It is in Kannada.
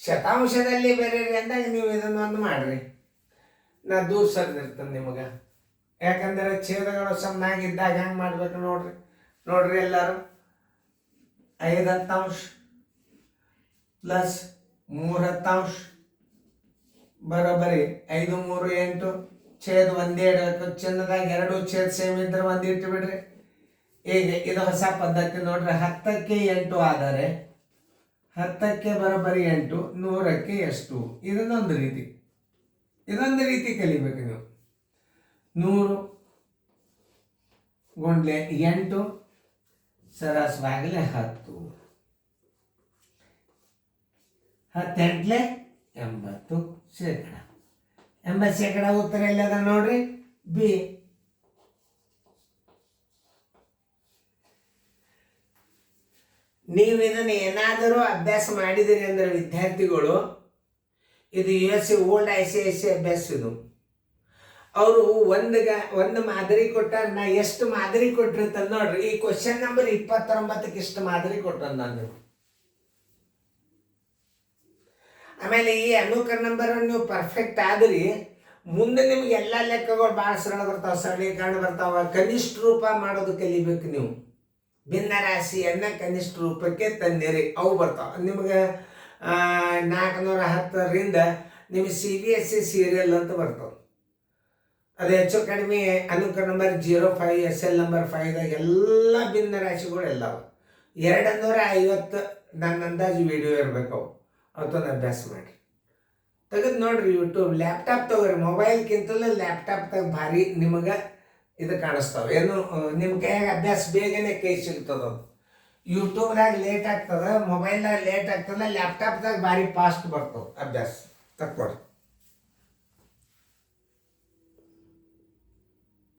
ಶತಾಂಶದಲ್ಲಿ ಬರೀರಿ ಅಂದಾಗ ನೀವು ಇದನ್ನೊಂದು ಮಾಡ್ರಿ. ನಾ ದೂರ ಸರಿದಿರ್ತೇನೆ ನಿಮಗೆ. ಯಾಕಂದರೆ ಛೇದಗಳು ಸಮನಾಗಿದ್ದಾಗ ಹೆಂಗೆ ಮಾಡ್ಬೇಕು ನೋಡ್ರಿ ಎಲ್ಲರೂ. 5/10 ಪ್ಲಸ್ 3/10 ಬರೋಬ್ಬರಿ 5 3 8. ಛೇದ ಒಂದೇ ಇಡಬೇಕು. ಚಿನ್ನದಾಗ 2 ಛೇದ ಸೇಮ್ ಇದ್ರೆ ಒಂದು ಇಟ್ಟು ಬಿಡ್ರಿ. ಈಗ ಇದು ಹೊಸ ಪದ್ಧತಿ ನೋಡ್ರಿ. 10ಕ್ಕೆ 8 ಆದರೆ 10ಕ್ಕೆ ಬರೋಬ್ಬರಿ 8, 100ಕ್ಕೆ ಎಷ್ಟು? ಇದನ್ನೊಂದು ರೀತಿ ಕಲಿಬೇಕು ನೀವು. 100 ಗುಂಡ್ಲೆ 8 ಸರಾಸವಾಗಲೇ 10. 10 8 80%. 80% ಉತ್ತರ ಎಲ್ಲದ ನೋಡ್ರಿ, ಬಿ. ನೀವು ಇದನ್ನು ಏನಾದರೂ ಅಭ್ಯಾಸ ಮಾಡಿದಿರಿ ಅಂದರೆ ವಿದ್ಯಾರ್ಥಿಗಳು, ಇದು US ಓಲ್ಡ್ ICIC ಅಭ್ಯಾಸ. ಇದು ಅವರು ಒಂದು ಮಾದರಿ ಕೊಟ್ಟಾರ. ನಾ ಎಷ್ಟು ಮಾದರಿ ಕೊಟ್ಟಿರ್ತಾನೆ ನೋಡ್ರಿ. ಈ ಕ್ವಶನ್ ನಂಬರ್ 29ಕ್ಕೆ ಇಷ್ಟು ಮಾದರಿ ಕೊಟ್ಟ ನಾನು. ಆಮೇಲೆ ಈ ಅನುಕರಣ ನಂಬರ್ ನೀವು ಪರ್ಫೆಕ್ಟ್ ಆದ್ರಿ, ಮುಂದೆ ನಿಮ್ಗೆ ಎಲ್ಲ ಲೆಕ್ಕಗಳು ಭಾಳ ಸರಳ ಬರ್ತಾವೆ, ಸರಳೀಕರಣ ಬರ್ತಾವ. ಕನಿಷ್ಠ ರೂಪ ಮಾಡೋದು ಕಲಿಬೇಕು ನೀವು. ಭಿನ್ನ ರಾಶಿಯನ್ನು ಕನಿಷ್ಠ ರೂಪಕ್ಕೆ ತಂದಿರಿ, ಅವು ಬರ್ತಾವೆ ನಿಮ್ಗೆ. 410ರಿಂದ ನಿಮಗೆ CBSE ಸೀರಿಯಲ್ ಅಂತ ಬರ್ತಾವೆ. ಅದು ಹೆಚ್ಚು ಕಡಿಮೆ ಅನುಕರಣ ನಂಬರ್ 05 SL ನಂಬರ್ 5ದಾಗ ಎಲ್ಲ ಭಿನ್ನ ರಾಶಿಗಳು ಎಲ್ಲವ. 250 ನನ್ನ ಅಂದಾಜು ವಿಡಿಯೋ ಇರಬೇಕು. ಅವತ್ತೊಂದು ಅಭ್ಯಾಸ ಮಾಡಿ ತೆಗೆದು ನೋಡ್ರಿ. ಯೂಟ್ಯೂಬ್, ಲ್ಯಾಪ್ಟಾಪ್ ತೊಗೊರಿ. ಮೊಬೈಲ್ಗಿಂತಲೂ ಲ್ಯಾಪ್ಟಾಪ್ದಾಗ ಭಾರಿ ನಿಮಗೆ ಇದು ಕಾಣಿಸ್ತಾವೆ. ಏನು ನಿಮ್ಮ ಕೈಯಾಗ ಅಭ್ಯಾಸ ಬೇಗನೆ ಕೈ ಸಿಗ್ತದೆ. ಯೂಟ್ಯೂಬ್ದಾಗ ಲೇಟ್ ಆಗ್ತದೆ, ಮೊಬೈಲ್ದಾಗ ಲೇಟ್ ಆಗ್ತದೆ, ಲ್ಯಾಪ್ಟಾಪ್ದಾಗ ಭಾರಿ ಫಾಸ್ಟ್ ಬರ್ತವೆ ಅಭ್ಯಾಸ. ತಕ್ಕೊಡಿ.